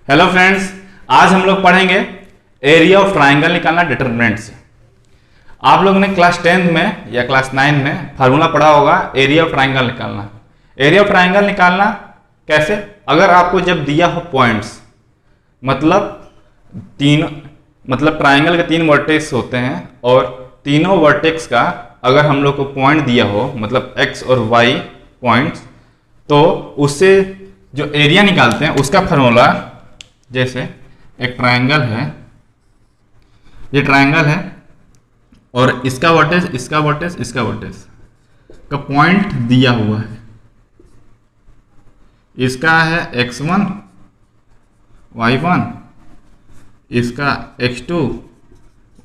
Hello friends, आज हम लोग पढ़ेंगे एरिया ऑफ ट्राइंगल निकालना डिटरमिनेंट से। आप लोगों ने क्लास 10 में या क्लास 9 में फार्मूला पढ़ा होगा एरिया ऑफ ट्राइंगल निकालना। एरिया ऑफ ट्राइंगल निकालना कैसे? अगर आपको जब दिया हो पॉइंट्स, मतलब ट्राइंगल के 3 वर्टेक्स होते हैं और तीनों वर्टेक्स का अगर हम लोग को पॉइंट दिया हो, मतलब x और y पॉइंट्स, तो उससे जो एरिया निकालते हैं उसका फार्मूला, जैसे एक ट्राइंगल है, ये ट्राइंगल है और इसका वर्टेक्स इसका वर्टेक्स इसका वर्टेक्स का पॉइंट दिया हुआ है। इसका है x1 y1, इसका x2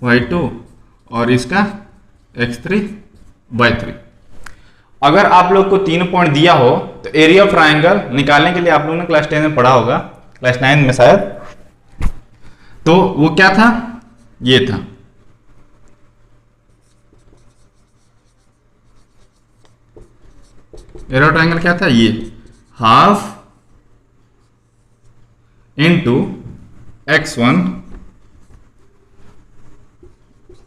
y2 और इसका x3 y3। अगर आप लोग को 3 पॉइंट दिया हो तो एरिया ऑफ ट्राइंगल निकालने के लिए आप लोगों ने क्लास 10 में पढ़ा होगा, क्लास 9 में शायद, तो वो क्या था? ये था। एरिया ऑफ ट्राइंगल क्या था? ये half into x1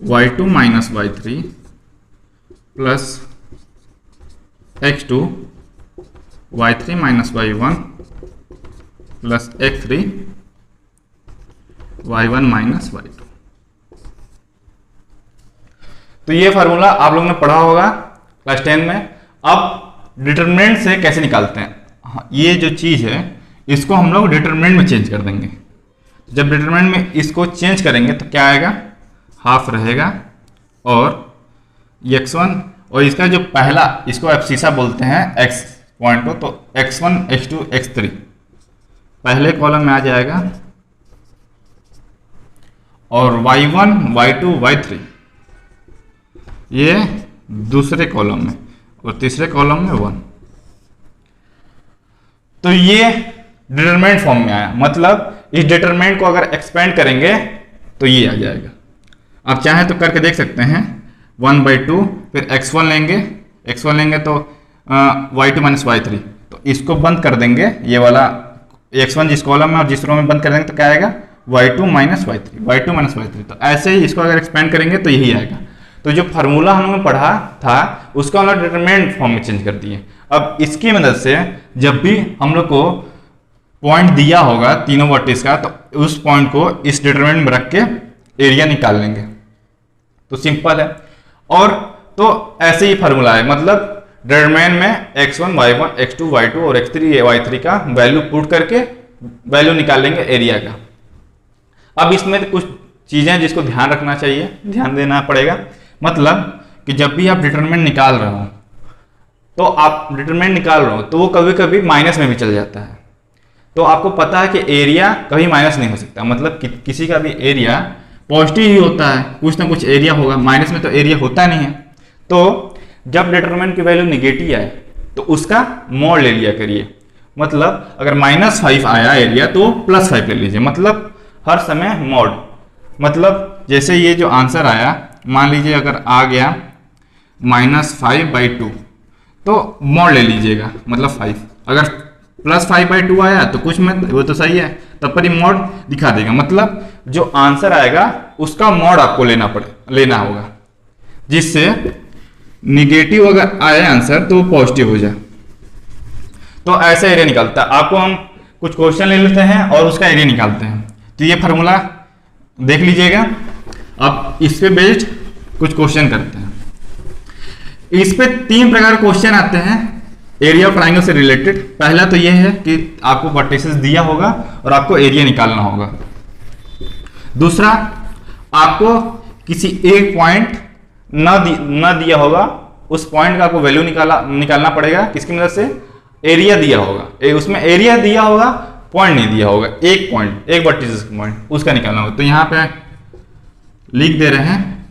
y2 minus y3 plus x2 y3 minus y1 plus x3 y1 minus y2। तो ये फार्मूला आप लोगों ने पढ़ा होगा क्लास 10 में। अब डिटरमिनेंट से कैसे निकालते हैं? ये जो चीज है इसको हम लोग डिटरमिनेंट में चेंज कर देंगे। जब डिटरमिनेंट में इसको चेंज करेंगे तो क्या आएगा? हाफ रहेगा और x1 और इसका जो पहला, इसको एब्सिसा बोलते हैं x पॉइंट को, तो x1 x2 x3 पहले कॉलम में आ जाएगा और y1 y2 y3 ये दूसरे कॉलम में और तीसरे कॉलम में 1। तो ये डिटरमिनेंट फॉर्म में आया। मतलब इस डिटरमिनेंट को अगर एक्सपेंड करेंगे तो ये आ जाएगा। आप चाहें तो करके देख सकते हैं। 1/2 फिर x1 लेंगे तो y2 माइनस y3, तो इसको बंद कर देंगे, ये वाला x1 जिस कॉलम में और जिस रो में बंद कर देंगे तो क्या आएगा? y2 minus y3। तो ऐसे ही इसको अगर एक्सपेंड करेंगे तो यही आएगा। तो जो फार्मूला हम लोगों ने पढ़ा था उसको हम लोग डिटरमिनेंट फॉर्म में चेंज कर दिए। अब इसकी मदद से जब भी हम लोग को पॉइंट दिया होगा तीनों वर्टेक्स का, तो उस पॉइंट को इस डिटरमिनेंट में रख के एरिया निकाल लेंगे। तो सिंपल है। और तो ऐसे ही फार्मूला है, मतलब डिटरमिनेंट में x1 y1 x2 y2 और x3 y3 का वैल्यू पुट करके वैल्यू निकाल लेंगे एरिया का। अब इसमें कुछ चीजें जिसको ध्यान रखना चाहिए, ध्यान देना पड़ेगा। मतलब कि जब भी आप डिटरमिनेंट निकाल रहे हो तो वो कभी कभी माइनस में भी चल जाता है। तो आपको पता है कि एरिया कभी माइनस नहीं हो सकता, मतलब किसी का भी एरिया पॉजिटिव ही होता है, कुछ ना कुछ एरिया होगा, माइनस में तो एरिया होता नहीं है। तो जब डिटरमिनेंट की वैल्यू निगेटिव आए तो उसका मॉड ले लिया करिए। मतलब अगर -5 आया एरिया तो +5 ले लीजिए, मतलब हर समय मॉड। मतलब जैसे ये जो आंसर आया, मान लीजिए अगर आ गया -5/2 तो मॉड ले लीजिएगा, मतलब 5। अगर +5/2 आया तो कुछ में वो तो सही है, तब पर ही मॉड दिखा देगा। मतलब जो आंसर आएगा उसका मॉड आपको लेना होगा, जिससे निगेटिव अगर आए आंसर तो वो पॉजिटिव हो जाए। तो ऐसे एरिया निकालता है। आपको हम कुछ क्वेश्चन ले लेते हैं और उसका एरिया निकालते हैं। तो ये फार्मूला देख लीजिएगा। अब इस पे बेस्ड कुछ क्वेश्चन करते हैं। इस पे 3 प्रकार के क्वेश्चन आते हैं एरिया ऑफ ट्राइंगल से रिलेटेड। पहला तो यह है कि आपको वर्टिसेस दिया होगा और आपको एरिया निकालना होगा। दूसरा, आपको किसी एक पॉइंट न दिया होगा, उस पॉइंट का आपको वैल्यू निकालना पड़ेगा। किसकी मदद से? एरिया दिया होगा, उसमें एरिया दिया होगा, पॉइंट नहीं दिया होगा। एक पॉइंट, एक वर्टिसेस पॉइंट, उसका निकालना होगा। तो यहां पे लिख दे रहे हैं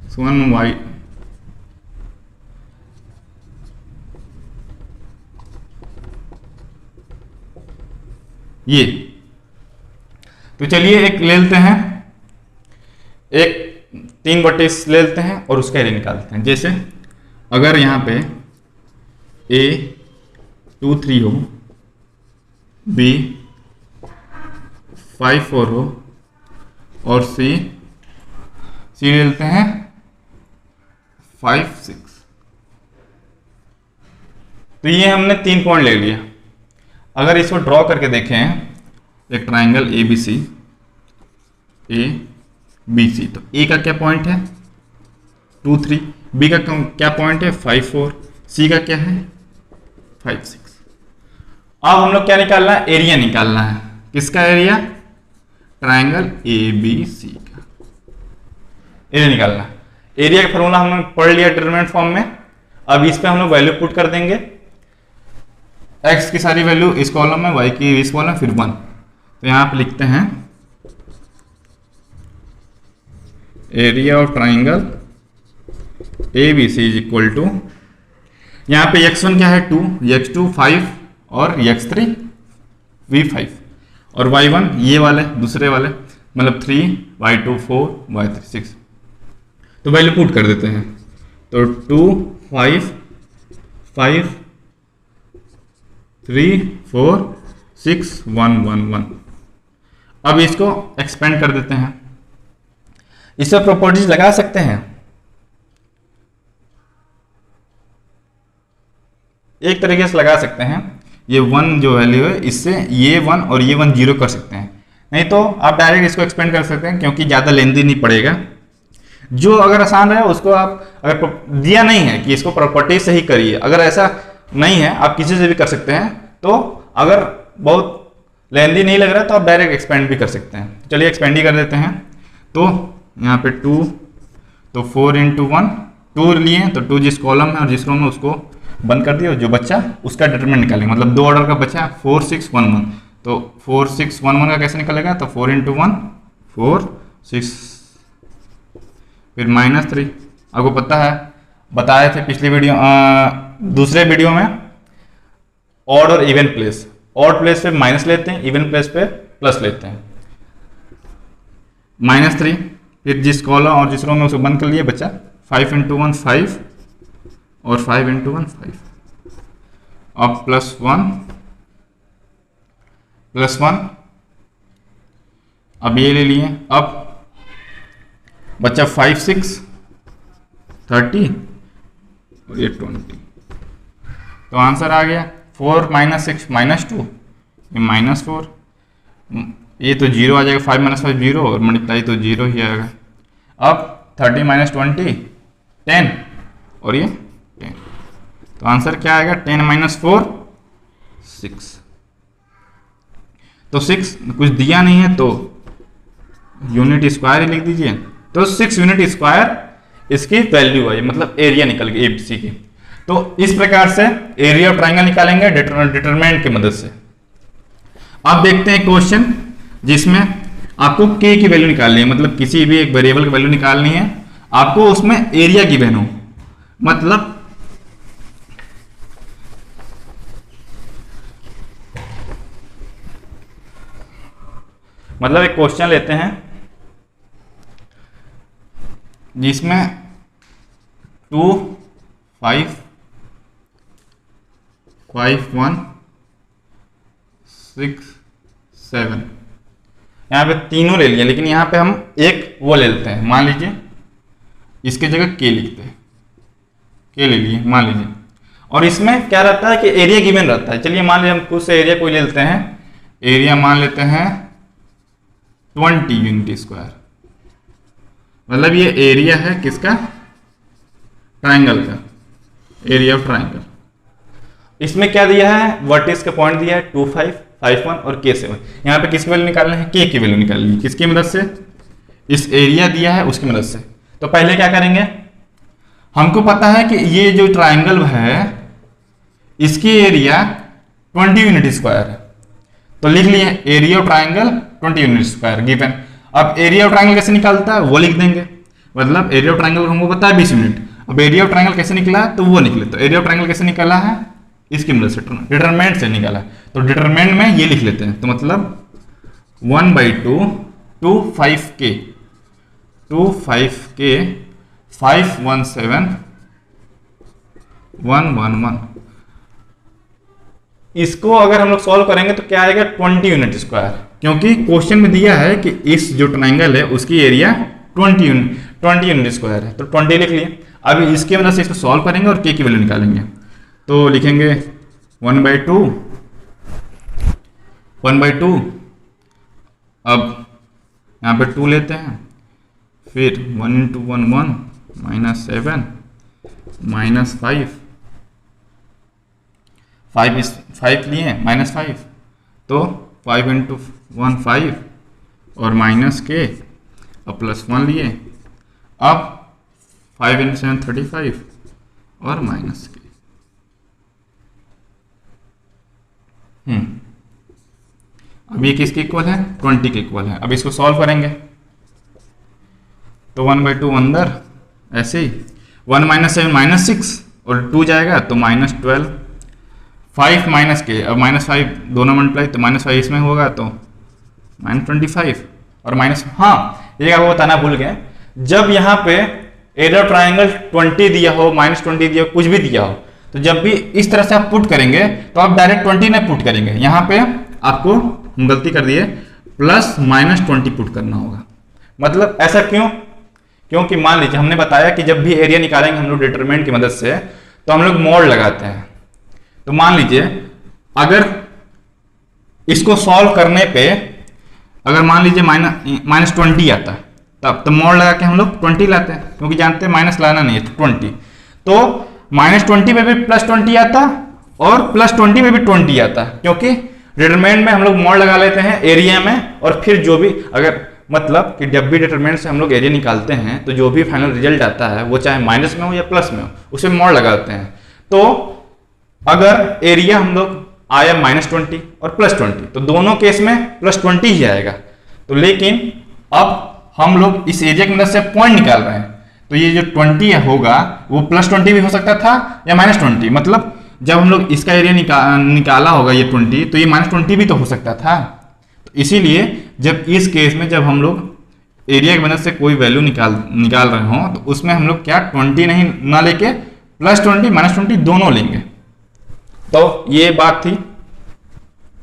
1y ये। तो चलिए एक ले लेते हैं, एक 3 वर्टेक्स ले लेते हैं और उसका एरिया निकालते हैं। जैसे अगर यहाँ पे A 2 3 हो, B 5 4 हो और सी ले लेते हैं 5 6। तो ये हमने 3 पॉइंट ले लिया। अगर इसको ड्रॉ करके देखें एक ट्राइंगल ए बी सी तो ए का क्या पॉइंट है 2 3, बी का क्या पॉइंट है 5 4, सी का क्या है 5 6। अब हम लोग क्या निकालना है, एरिया निकालना है। किसका area, triangle A B C का एरिया निकालना है। एरिया का फॉर्मूला हमने पढ़ लिया डिटरमिनेंट फॉर्म में। अब इस पे हम लोग वैल्यू पुट कर देंगे, x की सारी वैल्यू इस कॉलम में, y की इस कॉलम में, फिर 1। तो यहां पे लिखते हैं area of triangle A B C is equal to, यहाँ पे x1 क्या है 2, x2 5 और x3 भी 5 और y1 ये वाले दूसरे वाले मतलब 3, y2 4, y3 6। तो वैल्यू पुट कर देते हैं। तो 2 5 5 3 4 6 1 1 1। अब इसको एक्सपेंड कर देते हैं। इससे प्रॉपर्टीज लगा सकते हैं। एक तरीके से लगा सकते हैं, ये 1 जो वैल्यू है इससे ये 1 और ये 1 0 कर सकते हैं। नहीं तो आप डायरेक्ट इसको एक्सपेंड कर सकते हैं, क्योंकि ज़्यादा लेंदी नहीं पड़ेगा। जो अगर आसान रहे उसको आप, अगर दिया नहीं है कि इसको प्रॉपर्टी से ही करिए, अगर ऐसा नहीं है आप किसी से भी कर सकते हैं। तो अगर बहुत लेंदी नहीं लग रहा तो आप डायरेक्ट एक्सपेंड भी कर सकते हैं। चलिए एक्सपेंड ही कर देते हैं। तो यहाँ पे 2, तो 4 × 1 2 लिए, तो 2 जिस कॉलम में और जिस रो में उसको बंद कर दिया, जो बच्चा उसका डिटरमिनेंट निकालेंगे। मतलब 2 ऑर्डर का बचा 4 6 1 1। तो 4 6 1 1 का कैसे निकलेगा, तो 4 × 1 4 6, फिर -3। आपको पता है, बताए थे पिछली वीडियो, दूसरे वीडियो में, ऑड और इवन प्लेस। ऑड प्लेस पे माइनस लेते हैं, इवन प्लेस पे प्लस लेते हैं। -3, फिर जिस कॉलम और जिस रो में उसको बंद कर लिए बचा 5 × 1 5 और 5 × 1 5। अब +1 अब ये ले लिए। अब बच्चा 5 6 30 और ये 20। तो आंसर आ गया 4 - 6 -2, ये -4, ये तो 0 आ जाएगा। 5 - 5 0 और मल्टीप्लाई तो 0 ही आएगा। अब 30 - 20 10 और ये 10। तो आंसर क्या आएगा 10 - 4 6। तो 6 कुछ दिया नहीं है तो यूनिट स्क्वायर ही लिख दीजिए। तो 6 यूनिट स्क्वायर इसकी वैल्यू है, मतलब एरिया निकल गई एबीसी की। तो इस प्रकार से एरिया ऑफ ट्राइंगल निकालेंगे डिटरमिनेंट की मदद से। अब देखते हैं क्वेश्चन जिसमें आपको k की वैल्यू निकालनी है, मतलब किसी भी एक वेरिएबल की वैल्यू निकालनी है आपको, उसमें एरिया गिवन हो। मतलब एक क्वेश्चन लेते हैं जिसमें 2 5 5 1 6 7, यहाँ पे तीनों ले लिए, लेकिन यहाँ पे हम एक वो ले लेते हैं। मान लीजिए इसके जगह k लिखते हैं, k ले लिए मान लीजिए। और इसमें क्या रहता है कि एरिया गिवन रहता है। चलिए मान लीजिए हम खुद से एरिया कोई ले लेते हैं। एरिया मान लेते हैं 20 यूनिट स्क्वायर, मतलब ये एरिया है किसका, ट्राइंगल का, एरिया ऑफ ट्राइंगल। इसमें क्या दिया है, वर्टेक्स का पॉइंट दिया है 2 5 5 1 और k 7। यहाँ पे किसकी वैल्यू निकालना है, k की वैल्यू निकालनी है। किसकी मदद से, इस एरिया दिया है उसकी मदद से। तो पहले क्या करेंगे, हमको पता है कि ये जो ट्राइंगल है इसकी एरिया 20 यूनिट स्क्वायर है, तो लिख लिए area of triangle 20 unit square given. अब एरिया ऑफ ट्राइंगल कैसे निकालता है वो लिख देंगे, मतलब एरिया ऑफ ट्राइंगल हमको पता है 20 यूनिट। अब एरिया ऑफ ट्राइंगल कैसे निकला है तो वो निकले। तो एरिया ऑफ ट्राइंगल कैसे निकाला है, इसकी मदद से डिटरमिनेंट से निकाला। तो डिटरमिनेंट में ये लिख लेते हैं। तो मतलब 1/2 2 5k 2 5k 517 111। इसको अगर हम लोग सॉल्व करेंगे तो क्या आएगा 20 यूनिट स्क्वायर, क्योंकि क्वेश्चन में दिया है कि इस जो ट्राइंगल है उसकी एरिया 20 यूनिट स्क्वायर है, तो 20 लिख लिए। अभी इसके मदद से इसको सॉल्व करेंगे और के की वैल्यू निकालेंगे। तो लिखेंगे 1/2 अब यहाँ पे 2 लेते हैं, फिर 1 × 1 1 -7 -5 लिए -5, तो 5 × 1 5 और माइनस के और +1 लिए। अब 5 × 7 35 और माइनस के। अब ये किसके इक्वल है? 20 के इक्वल है। अब इसको सॉल्व करेंगे तो 1/2 अंदर ऐसे ही 1 - 7 -6 और 2 जाएगा तो -12, 5 माइनस के, अब -5 दोनों मल्टीप्लाई तो -5 इसमें होगा तो -25 और माइनस। हाँ, एक आपको बताना भूल गए, जब यहाँ पे एरर ट्राइंगल 20 दिया हो, -20 दिया हो, कुछ भी दिया हो, तो जब भी इस तरह से आप पुट करेंगे तो आप डायरेक्ट 20 नहीं पुट करेंगे। यहाँ पे आपको हम गलती कर दिए, +-20 पुट करना होगा। मतलब ऐसा क्यों? क्योंकि मान लीजिए हमने बताया कि जब भी एरिया निकालेंगे हम लोग डिटरमिनेंट की मदद से, तो हम लोग मोड लगाते हैं। तो मान लीजिए अगर इसको सॉल्व करने पे अगर मान लीजिए -20 आता है, तब तो मोड लगा के हम लोग 20 लाते हैं, क्योंकि जानते हैं माइनस लाना नहीं है, तो 20। तो -20 पे भी +20 आता और +20 पे भी 20 आता, क्योंकि डिटरमिनेंट में हम लोग मोड लगा लेते हैं एरिया में, और फिर जो भी अगर मतलब कि जब भी डिटरमिनेंट से हम लोग एरिया निकालते हैं तो जो भी फाइनल रिजल्ट आता है वो चाहे माइनस में हो या प्लस में हो, उसे मोड लगाते हैं। तो अगर एरिया हम लोग आया -20 और +20, तो दोनों केस में +20 ही आएगा। तो लेकिन अब हम लोग इस एरिया की मदद से पॉइंट निकाल रहे हैं, तो ये जो 20 होगा वो +20 भी हो सकता था या -20। मतलब जब हम लोग इसका एरिया निकाला होगा ये 20, तो ये -20 भी तो हो सकता था। तो इसीलिए जब इस केस में जब हम लोग एरिया की मदद से कोई वैल्यू निकाल रहे हो, तो उसमें हम लोग क्या 20 नहीं ना लेके +20 -20 दोनों लेंगे। तो ये बात थी।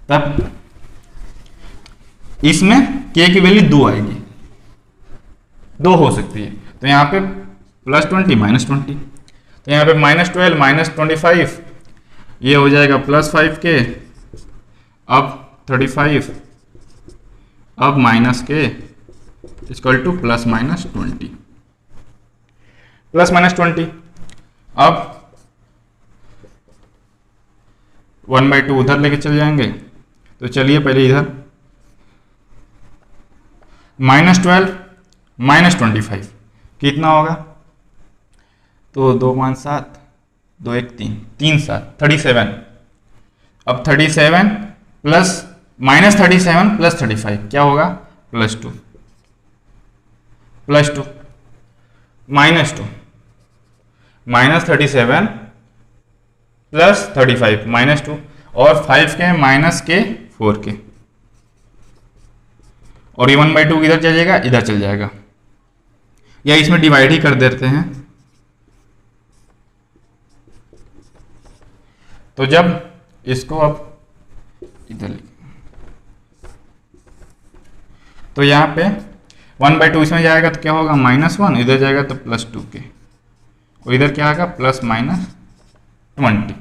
तब इसमें k की वैल्यू 2 आएगी, 2 हो सकती है। तो यहाँ पे +20 -20, तो यहाँ पे -12 -25, ये हो जाएगा +5k, अब 35, अब -k इक्वल टू +-20, +-20। अब 1/2 उधर लेके चले जाएंगे, तो चलिए पहले इधर -12 -25 कितना होगा? तो 2 5 7 2 1 3 3 7 37। अब 37 प्लस -37 + 35 क्या होगा? +2 -2 -37 + 35 -2 और 5 के -k 4k, और ये 1/2 इधर चल जाएगा, इधर चल जाएगा, या इसमें डिवाइड ही कर देते हैं। तो जब इसको अब इधर, तो यहाँ पे 1/2 इसमें जाएगा तो क्या होगा? -1, इधर जाएगा तो +2k, और इधर क्या आएगा? +-20।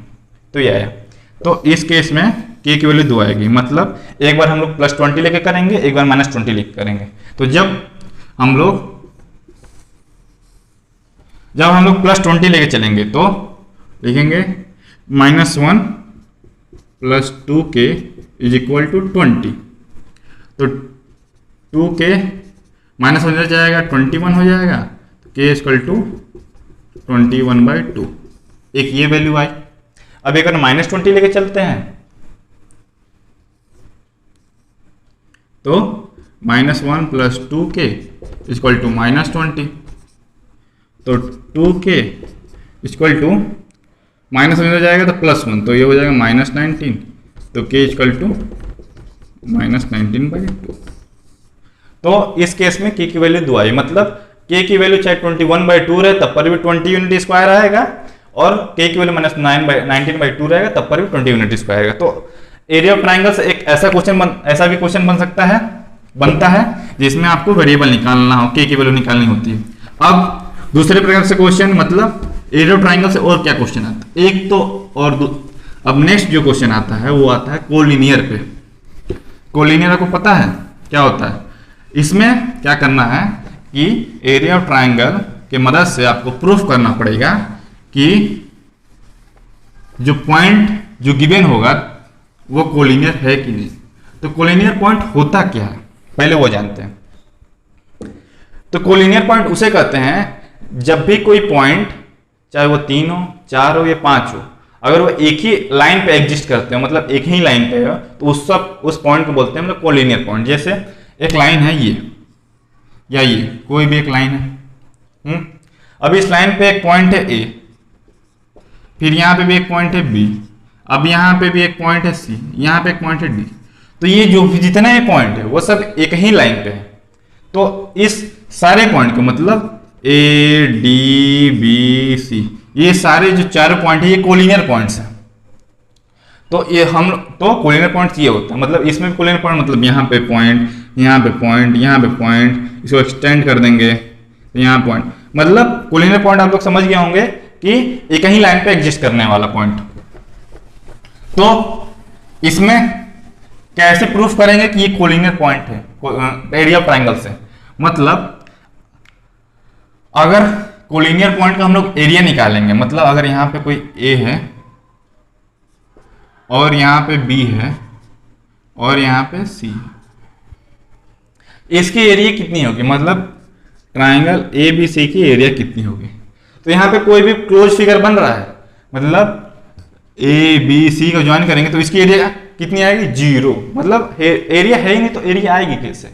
तो ये आया। तो इस केस में k की वैल्यू 2 आएगी। मतलब एक बार हम लोग +20 लेके करेंगे, एक बार -20 लेके करेंगे। तो जब हम लोग +20 लेके चलेंगे तो लिखेंगे -1 + 2k = 20। तो 2k माइनस हो जाएगा 21 हो जाएगा, तो k = 21/2। एक ये वैल्यू आई। अब एक -20 लेके चलते हैं तो -1 + 2k = -20। तो 2k = माइनस हो जाएगा तो +1, तो ये हो जाएगा -19, तो k = -19/2। तो इस केस में k की वैल्यू 2 आई। मतलब k की वैल्यू चाहे 21/2 रहे तब पर भी 20 यूनिट स्क्वायर आएगा, और k की वैल्यू -19/2 रहेगा तब पर भी 20 यूनिट स्क्वायर आएगा। तो एरिया ऑफ ट्राइंगल से एक ऐसा भी क्वेश्चन बनता है जिसमें आपको वेरिएबल निकालना हो, के की वैल्यू निकालनी होती है। अब दूसरे प्रकार से क्वेश्चन मतलब एरिया ऑफ ट्राइंगल से और क्या क्वेश्चन आता है, एक तो और अब नेक्स्ट जो क्वेश्चन आता है वो आता है कोलिनियर पे। कोलिनियर आपको पता है क्या होता है? इसमें क्या करना है कि एरिया ऑफ ट्राइंगल के मदद से आपको प्रूफ करना पड़ेगा कि जो पॉइंट जो गिवन होगा वो कोलिनियर है कि नहीं। तो कोलिनियर पॉइंट होता क्या है पहले वो जानते हैं। तो कोलिनियर पॉइंट उसे कहते हैं जब भी कोई पॉइंट, चाहे वो 3 हो, 4 हो या 5 हो, अगर वो एक ही लाइन पे एग्जिस्ट करते हो, मतलब एक ही लाइन पे है, तो उस पॉइंट को बोलते हैं मतलब कोलिनियर पॉइंट। जैसे एक लाइन है ये या ये कोई भी एक लाइन है, अब इस लाइन पे एक पॉइंट है ए, फिर यहाँ पे भी एक पॉइंट है बी, अब यहाँ पे भी एक पॉइंट है सी, यहाँ पे एक पॉइंट है डी। तो ये जो जितना ये पॉइंट है वो सब एक ही लाइन पे है। तो इस सारे पॉइंट को मतलब ए डी बी सी, ये सारे जो 4 पॉइंट है ये कोलिनियर पॉइंट्स हैं। तो ये तो कोलिनियर पॉइंट्स ये होता है, मतलब इसमें भी कोलिनियर पॉइंट मतलब यहाँ पे पॉइंट, यहाँ पे पॉइंट, यहाँ पे पॉइंट, इसको एक्सटेंड कर देंगे यहाँ पॉइंट, मतलब कोलिनियर पॉइंट आप लोग समझ गए होंगे कि एक ही लाइन पे एग्जिस्ट करने वाला पॉइंट। तो इसमें कैसे प्रूफ करेंगे कि ये कोलिनियर पॉइंट है एरिया ऑफ ट्राइंगल से? मतलब अगर कोलिनियर पॉइंट का हम लोग एरिया निकालेंगे, मतलब अगर यहां पे कोई ए है और यहां पे बी है और यहां पे सी है, इसकी एरिया कितनी होगी, मतलब ट्राइंगल ए बी सी की एरिया कितनी होगी? तो यहाँ पे कोई भी क्लोज फिगर बन रहा है, मतलब ए बी सी को ज्वाइन करेंगे तो इसकी एरिया कितनी आएगी? 0, मतलब एरिया है ही नहीं तो एरिया आएगी कैसे?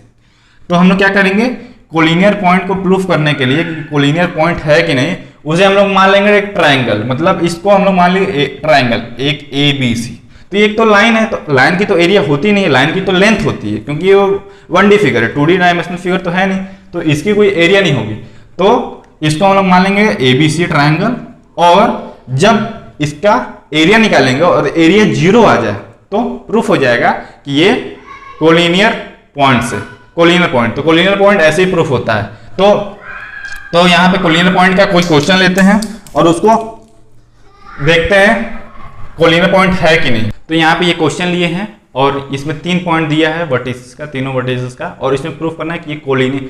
तो हम लोग क्या करेंगे, कोलिनियर पॉइंट को प्रूफ करने के लिए कि कोलिनियर पॉइंट है कि नहीं, उसे हम लोग मान लेंगे एक ट्राइंगल, मतलब इसको हम लोग मान लेंगे ट्राइंगल एक ए बी सी। तो एक तो लाइन है, तो लाइन की तो एरिया होती नहीं है, लाइन की तो लेंथ होती है, क्योंकि वो 1D फिगर है, 2D डायमेंशनल फिगर तो है नहीं, तो इसकी कोई एरिया नहीं होगी। तो इसको हम लोग मान लेंगे ए बी सी ट्राइंगल, और जब इसका एरिया निकालेंगे और एरिया 0 आ जाए तो प्रूफ हो जाएगा कि ये कोलिनियर पॉइंट से कोलिनियर पॉइंट। तो कोलिनियर पॉइंट ऐसे ही प्रूफ होता है। तो यहाँ पे कोलिनियर पॉइंट का कोई क्वेश्चन लेते हैं और उसको देखते हैं कोलिनियर पॉइंट है कि नहीं। तो यहाँ पे ये क्वेश्चन लिए हैं और इसमें 3 पॉइंट दिया है वर्टिसेस का, तीनों वर्टिसेस का, और इसमें प्रूफ करना है कि ये कोलिनियर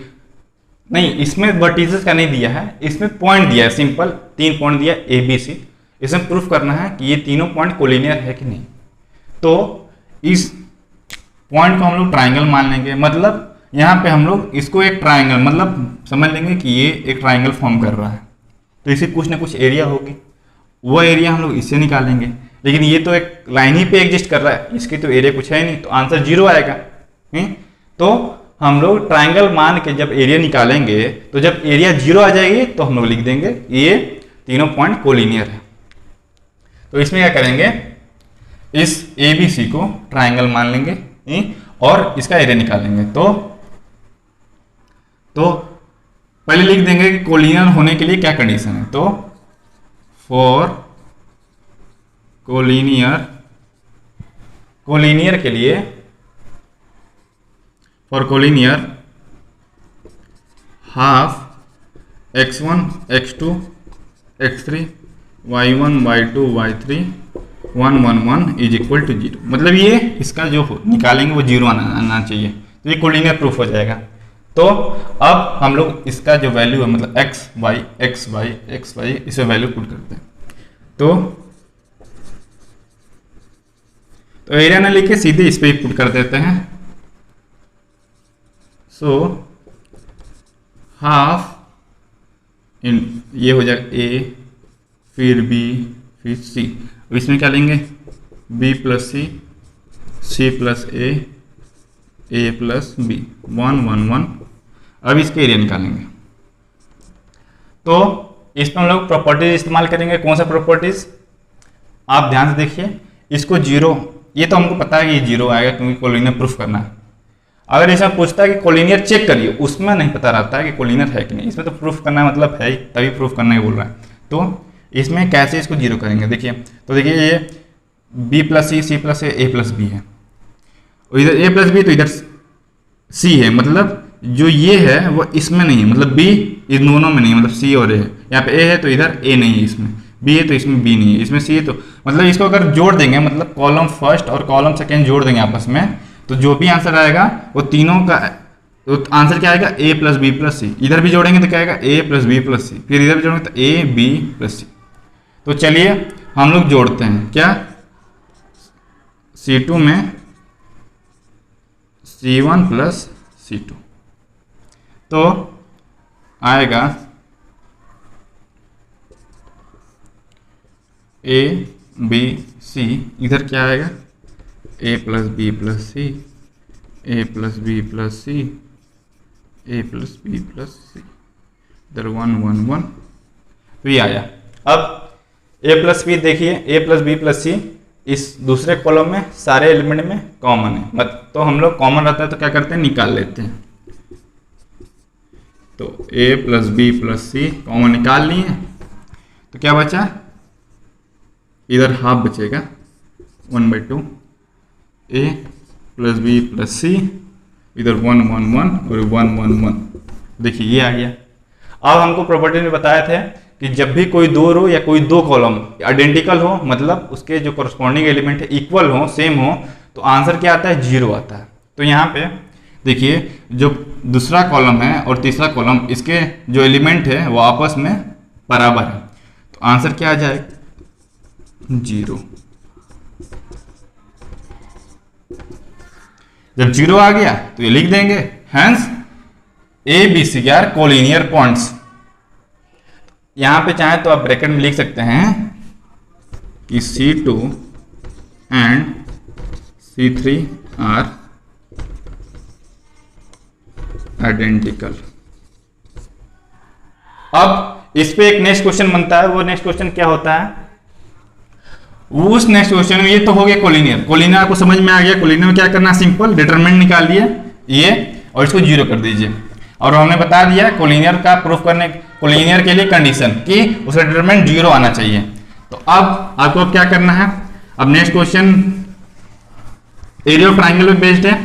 नहीं, इसमें वर्टिसेस का नहीं दिया है, इसमें पॉइंट दिया है, सिंपल 3 पॉइंट दिया ए बी सी। इसमें प्रूफ करना है कि ये तीनों पॉइंट कोलिनियर है कि नहीं। तो इस पॉइंट को हम लोग ट्राइंगल मान लेंगे, मतलब यहाँ पे हम लोग इसको एक ट्राइंगल मतलब समझ लेंगे कि ये एक ट्राइंगल फॉर्म कर रहा है, तो इसे कुछ ना कुछ एरिया होगी, वो एरिया हम लोग इससे निकालेंगे। लेकिन ये तो एक लाइन ही पे एग्जिस्ट कर रहा है, इसकी तो एरिया कुछ है नहीं, तो आंसर 0 आएगा। तो हम लोग ट्राइंगल मान के जब एरिया निकालेंगे, तो जब एरिया 0 आ जाएगी तो हम लोग लिख देंगे ये तीनों पॉइंट कोलिनियर है। तो इसमें क्या करेंगे, इस ए बी सी को ट्राइंगल मान लेंगे और इसका एरिया निकालेंगे। तो पहले लिख देंगे कि कोलिनियर होने के लिए क्या कंडीशन है। तो फॉर कोलिनियर के लिए, for collinear half x1 x2 x3 y1 y2 y3 1 1 1 is equal to 0, मतलब ये इसका जो निकालेंगे वो 0 आना चाहिए, तो ये कोलिनियर प्रूफ हो जाएगा। तो अब हम लोग इसका जो वैल्यू है मतलब x y x y x y इसे वैल्यू पुट करते हैं। तो एरिया ना लिखे सीधे इस पे ही पुट कर देते हैं। सो हाफ इन ये हो जाएगा a, फिर b, फिर c, इसमें क्या लेंगे b plus c plus a plus b 1 1 1। अब इसके एरिया निकालेंगे। तो इसमें हम लोग प्रॉपर्टीज इस्तेमाल करेंगे। कौन सा प्रॉपर्टीज, आप ध्यान से देखिए, इसको 0, ये तो हमको पता है कि 0 आएगा क्योंकि कोलिनियर प्रूफ करना है। अगर इसमें पूछता है कि कोलिनियर चेक करिए, उसमें नहीं पता रहता है कि कोलिनियर है कि नहीं, इसमें तो प्रूफ करना मतलब है ही, तभी प्रूफ करना ही बोल रहा है। तो इसमें कैसे इसको 0 करेंगे, देखिए। तो देखिए ये बी प्लस सी, सी प्लस ए प्लस बी है, और इधर ए प्लस बी तो इधर सी है, मतलब जो ये है वो इसमें नहीं है, मतलब बी इन दोनों में नहीं है, मतलब सी और ए है। यहाँ पे ए है तो इधर ए नहीं है, इसमें बी है तो इसमें बी नहीं है, इसमें सी है तो मतलब इसको अगर जोड़ देंगे, मतलब कॉलम फर्स्ट और कॉलम सेकेंड जोड़ देंगे आपस में, तो जो भी आंसर आएगा वो तीनों का तो आंसर क्या आएगा, ए प्लस बी प्लस सी। इधर भी जोड़ेंगे तो क्या आएगा, ए प्लस बी प्लस सी, फिर इधर भी जोड़ेंगे तो ए बी प्लस सी। तो चलिए हम लोग जोड़ते हैं, क्या C2 में C1 प्लस C2, तो आएगा ए बी सी, इधर क्या आएगा ए प्लस बी प्लस सी, ए प्लस बी प्लस सी, ए प्लस बी प्लस सी, इधर 1 1 1, तो ये आया। अब ए प्लस बी देखिए, ए प्लस बी प्लस सी इस दूसरे कॉलम में सारे एलिमेंट में कॉमन है, तो हम लोग कॉमन रहता है तो क्या करते हैं, निकाल लेते हैं। तो ए प्लस बी प्लस सी कॉमन निकाल लिए, तो क्या बचा, इधर हाफ बचेगा 1/2, ए प्लस बी प्लस सी, इधर 1 1 1 और 1 1 1, देखिए ये आ गया। अब हमको प्रॉपर्टी में बताया था कि जब भी कोई दो रो या कोई दो कॉलम आइडेंटिकल हो, मतलब उसके जो कॉरस्पॉन्डिंग एलिमेंट है इक्वल हो, सेम हो, तो आंसर क्या आता है, 0 आता है। तो यहाँ पे देखिए जो दूसरा कॉलम है और तीसरा कॉलम, इसके जो एलिमेंट है वो आपस में बराबर है, तो आंसर क्या आ जाएगा, 0। जब 0 आ गया तो ये लिख देंगे, hence A B C are collinear points. यहां पे चाहे तो आप ब्रैकेट में लिख सकते हैं कि C2 and C3 are identical. अब इस पे एक नेक्स्ट क्वेश्चन बनता है, वो नेक्स्ट क्वेश्चन क्या होता है, उस नेक्स्ट क्वेश्चन में, ये तो हो गया कोलिनियर, कोलिनियर आपको समझ में आ गया। कोलिनियर में क्या करना, सिंपल डिटरमिनेंट निकालिए ये और इसको 0 कर दीजिए, और हमने बता दिया कोलिनियर का प्रूफ करने, कोलिनियर के लिए कंडीशन कि उसका डिटरमिनेंट 0 आना चाहिए। तो अब आपको क्या करना है, अब next question area of triangle पे बेस्ड है,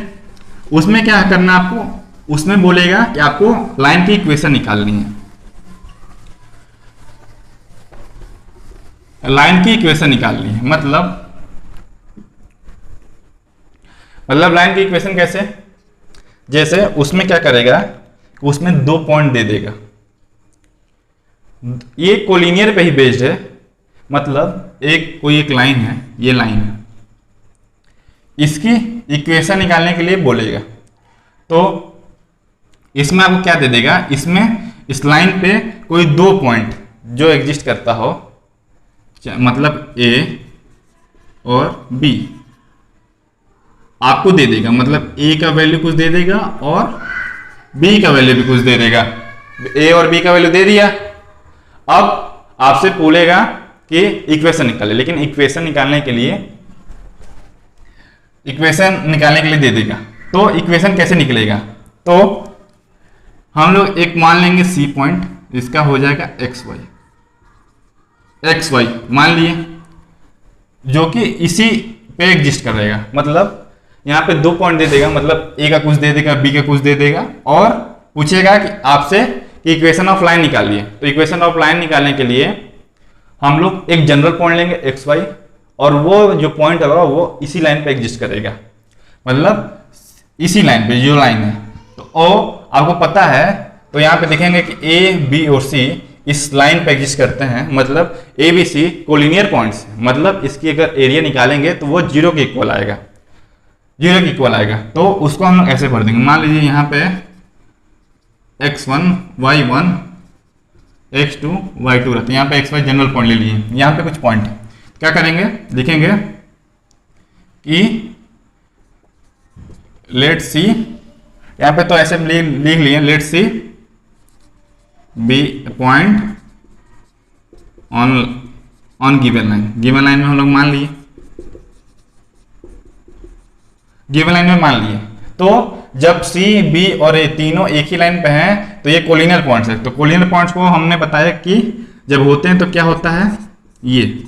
उसमें क्या करना है आपको, उसमें बोलेगा कि आपको लाइन की इक्वेशन निकालनी है, लाइन की इक्वेशन निकालनी है, मतलब लाइन की इक्वेशन कैसे, जैसे उसमें क्या करेगा, उसमें 2 पॉइंट दे देगा, ये कोलिनियर पे ही बेस्ड है, मतलब कोई एक लाइन है, ये लाइन है, इसकी इक्वेशन निकालने के लिए बोलेगा। तो इसमें आपको क्या दे देगा, इसमें इस लाइन पे कोई 2 पॉइंट जो एग्जिस्ट करता हो, मतलब ए और बी आपको दे देगा, मतलब ए का वैल्यू कुछ दे देगा और बी का वैल्यू भी कुछ दे देगा। ए और बी का वैल्यू दे दिया, अब आपसे बोलेगा कि इक्वेशन निकाले, लेकिन इक्वेशन निकालने के लिए दे देगा। तो इक्वेशन कैसे निकलेगा, तो हम लोग एक मान लेंगे सी पॉइंट, इसका हो जाएगा एक्स वाई मान लिए, जो कि इसी पे एग्जिस्ट करेगा, मतलब यहाँ पे 2 पॉइंट दे देगा, मतलब ए का कुछ दे देगा, बी का कुछ दे देगा, और पूछेगा कि आपसे इक्वेशन ऑफ लाइन निकालिए। तो इक्वेशन ऑफ लाइन निकालने के लिए हम लोग एक जनरल पॉइंट लेंगे एक्स वाई, और वो जो पॉइंट होगा वो इसी लाइन पे एग्जिस्ट करेगा, मतलब इसी लाइन पे जो लाइन है। तो ओ आपको पता है, तो यहाँ पे देखेंगे कि ए बी और सी इस लाइन पे एग्जिस्ट करते हैं, मतलब A B C collinear points, मतलब इसकी अगर एरिया निकालेंगे तो वो 0 के इक्वल आएगा, 0 के इक्वल आएगा। तो उसको हम लोग ऐसे भर देंगे, मान लीजिए यहाँ पे x1 y1 x2 y2 रहते हैं, यहाँ पे x y जनरल पॉइंट ले लिए, यहाँ पे कुछ पॉइंट है, क्या करेंगे, लिखेंगे कि लेट सी, यहाँ पे तो ऐसे लिख लिए, let C B point on given line, given line में हम लोग मान लिए, गिवन लाइन में मान लिए। तो जब सी बी और ए तीनों एक ही लाइन पे हैं तो ये कोलिनियर पॉइंट्स है। तो कोलिनियर पॉइंट्स को हमने बताया कि जब होते हैं तो क्या होता है, ये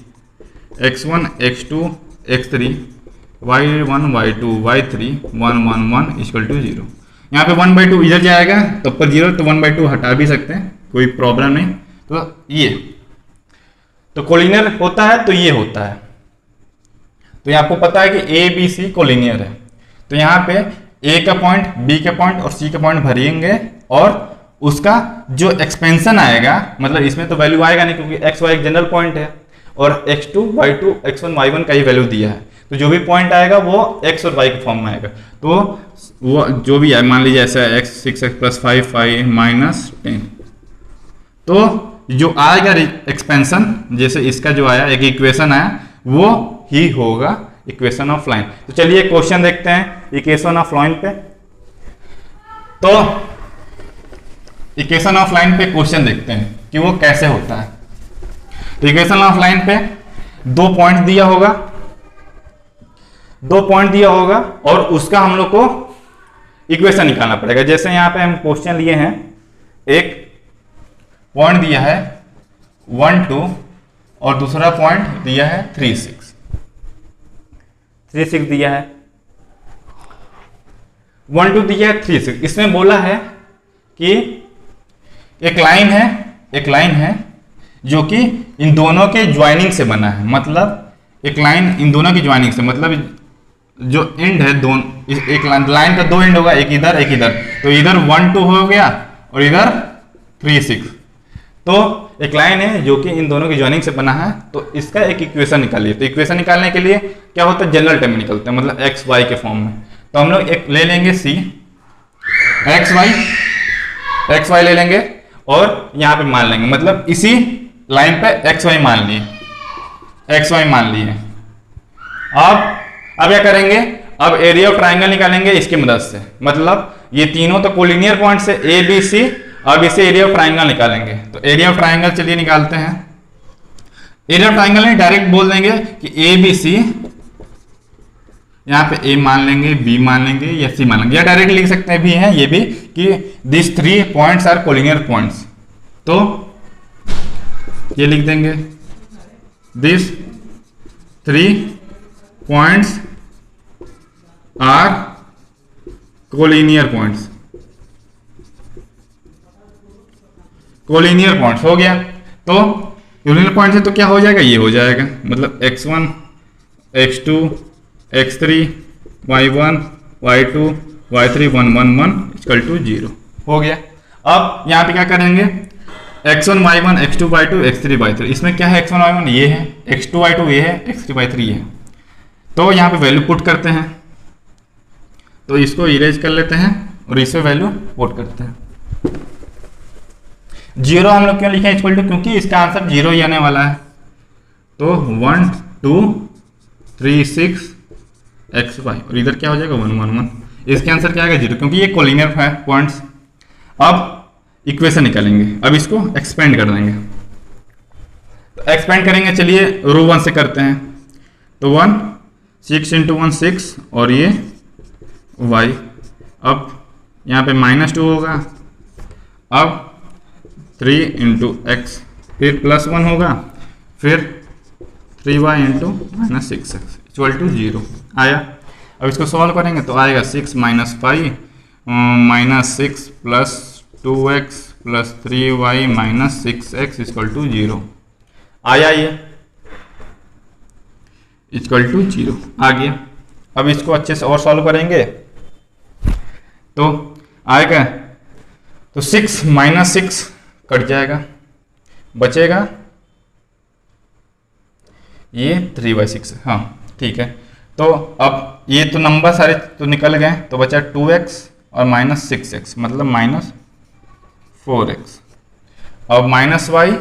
x1 x2 x3 y1 y2 y3 1 1 1 equal to 0। यहाँ पे 1/2 इधर जाएगा तो पर 0, तो 1/2 हटा भी सकते हैं, कोई प्रॉब्लम नहीं। तो ये तो कोलिनियर होता है, तो ये होता है। तो ये आपको पता है कि ए बी सी कोलिनियर है, तो यहाँ पे ए का पॉइंट, बी के पॉइंट और सी के पॉइंट भरेंगे और उसका जो एक्सपेंशन आएगा, मतलब इसमें तो वैल्यू आएगा नहीं क्योंकि एक्स वाई एक जनरल पॉइंट है और x2 y2 x1 y1 का ही वैल्यू दिया है, तो जो भी पॉइंट आएगा वो x और y के फॉर्म में आएगा। तो वो जो भी है, मान लीजिए ऐसा है x 6x + 5 5 - 10, तो जो आएगा एक्सपेंशन, जैसे इसका जो आया एक इक्वेशन आया, वो ही होगा इक्वेशन ऑफ लाइन। तो चलिए क्वेश्चन देखते हैं इक्वेशन ऑफ लाइन पे। तो इक्वेशन ऑफ लाइन पे क्वेश्चन देखते हैं कि वो कैसे होता है। तो इक्वेशन ऑफ लाइन पे दो पॉइंट दिया होगा और उसका हम लोग को इक्वेशन निकालना पड़ेगा। जैसे यहां पे हम क्वेश्चन लिए हैं, एक पॉइंट दिया है 1 2 और दूसरा पॉइंट दिया है 3 6 दिया है, 1 2 दिया है 3 6। इसमें बोला है कि एक लाइन है जो कि इन दोनों के ज्वाइनिंग से बना है, मतलब एक लाइन इन दोनों की ज्वाइनिंग से, मतलब जो एंड है दोनों, एक लाइन का दो एंड होगा, एक इधर एक इधर, तो इधर 1 2 हो गया और इधर 3 6। तो एक लाइन है जो कि इन दोनों की ज्वाइनिंग से बना है, तो इसका एक इक्वेशन निकालिए। तो इक्वेशन निकालने के लिए क्या होता है, जनरल टर्म निकलते हैं, मतलब एक्स वाई के फॉर्म में। तो हम लोग एक ले लेंगे सी, एक्स वाई ले लेंगे और यहां पे मान लेंगे, मतलब इसी लाइन पे एक्स वाई मान लिए। अब क्या करेंगे, अब एरिया ऑफ ट्राइंगल निकालेंगे इसकी मदद से, मतलब ये तीनों तो कोलिनियर पॉइंट्स है ए बी सी, अब इसे एरिया ऑफ ट्राइंगल निकालेंगे। तो एरिया ऑफ ट्राइंगल चलिए निकालते हैं। एरिया ऑफ ट्राइंगल नहीं, डायरेक्ट बोल देंगे कि ए बी सी, यहाँ पे ए मान लेंगे, बी मान लेंगे या सी मान लेंगे, या डायरेक्ट लिख सकते हैं भी हैं ये भी कि this 3 points are collinear points. तो ये लिख देंगे this 3 points are collinear points. Collinear points हो गया। तो कोलिनियर पॉइंट है तो क्या हो जाएगा, ये हो जाएगा, मतलब x1 x2 x3 y1 y2 y3 1 1 1 equal to 0 हो गया। अब यहाँ पे क्या करेंगे, x1 y1 x2 y2 x3 y3, इसमें क्या है x1 y1 ये है, x2 y2 ये है, x3 y3 ये है। तो यहाँ पे वैल्यू पुट करते हैं, तो इसको इरेज कर लेते हैं और इसमें वैल्यू पुट करते हैं। 0 हम लोग क्यों लिखे इक्वल टू, क्योंकि इसका आंसर 0 ही आने वाला है। तो 1 2 3 6 x y और इधर क्या हो जाएगा 1 1 1, इसके आंसर क्या आएगा 0, क्योंकि ये कोलिनियर है पॉइंट्स। अब इक्वेशन निकालेंगे, अब इसको एक्सपेंड कर देंगे। तो एक्सपेंड करेंगे, चलिए रो 1 से करते हैं। तो 1 6 × 1 6 और ये y, अब यहाँ पे -2 होगा, अब 3 × x, फिर +1 होगा, फिर 3y × -6x = 0 आया। अब इसको सॉल्व करेंगे तो आएगा 6 - 5 -6 + 2x + 3y - 6x = 0 आया, ये = 0 आ गया। अब इसको अच्छे से और सॉल्व करेंगे तो आएगा, तो 6 - 6 कट जाएगा, बचेगा ये 3/6, हाँ ठीक है। तो अब ये तो नंबर सारे तो निकल गए, तो बचा 2x और -6x, मतलब -4x, अब -y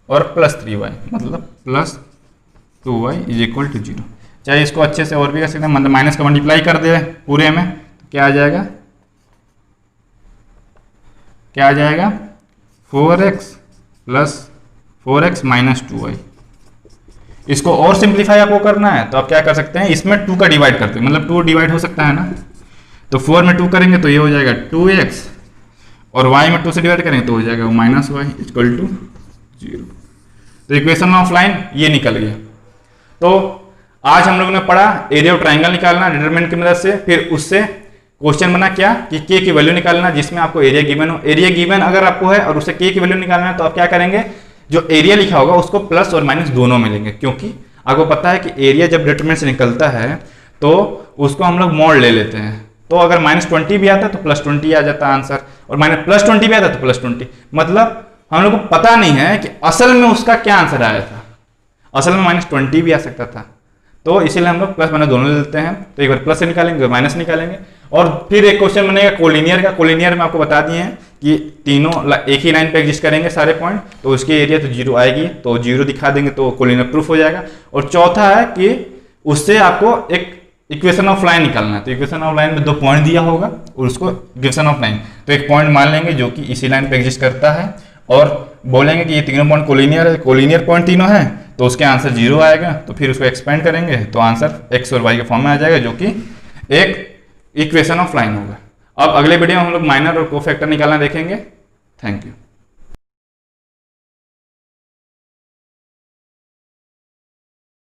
और +3y, मतलब +2y = 0। चाहे इसको अच्छे से और भी कर सकते हैं, मतलब माइनस का मल्टीप्लाई कर दे पूरे में, तो क्या आ जाएगा 4x - 2y। इसको और सिंप्लीफाई आपको करना है तो आप क्या कर सकते हैं, इसमें 2 का डिवाइड करते हैं, मतलब 2 डिवाइड हो सकता है ना, तो 4 में 2 करेंगे तो ये हो जाएगा 2x और y में 2 से डिवाइड करेंगे तो हो जाएगा -y = 0। तो इक्वेशन ऑफ लाइन ये निकल गया। तो आज हम लोगों ने पढ़ा एरिया ऑफ ट्राइंगल निकालना डिटरमिनेंट की मदद से, फिर उससे क्वेश्चन बना क्या कि के की वैल्यू निकालना जिसमें आपको एरिया गिवन हो। एरिया गिवन अगर आपको है और उससे के की वैल्यू निकालना है तो आप क्या करेंगे, जो एरिया लिखा होगा उसको प्लस और माइनस दोनों में लेंगे, क्योंकि आपको पता है कि एरिया जब डिटरमिनेंट से निकलता है तो उसको हम लोग मॉड ले लेते हैं। तो अगर -20 भी आता तो +20 आ जाता आंसर, और +20 भी आता तो +20। मतलब हम लोग को पता नहीं है कि असल में उसका क्या आंसर आया था, असल में -20 भी आ सकता था। तो इसीलिए हम लोग प्लस माइनस दोनों ले लेते हैं। तो एक बार प्लस से निकालेंगे, माइनस निकालेंगे, और फिर एक क्वेश्चन बनेगा कोलिनियर का। कोलिनियर में आपको बता दिए हैं कि तीनों एक ही लाइन पे एग्जिस्ट करेंगे सारे पॉइंट, तो उसकी एरिया तो 0 आएगी, तो 0 दिखा देंगे तो कोलिनियर प्रूफ हो जाएगा। और चौथा है कि उससे आपको एक इक्वेशन ऑफ लाइन निकालना है। तो इक्वेशन ऑफ लाइन में 2 पॉइंट दिया होगा और उसको इक्वेशन ऑफ लाइन, तो एक पॉइंट मान लेंगे जो कि इसी लाइन पे एग्जिस्ट करता है, और बोलेंगे कि ये तीनों पॉइंट कोलिनियर है, कोलिनियर पॉइंट तीनों है, तो उसके आंसर 0 आएगा। तो फिर उसको एक्सपेंड करेंगे तो आंसर x और y के फॉर्म में आ जाएगा, जो कि एक इक्वेशन ऑफ लाइन होगा। अब अगले वीडियो में हम लोग माइनर और कोफैक्टर निकालना देखेंगे। Thank you.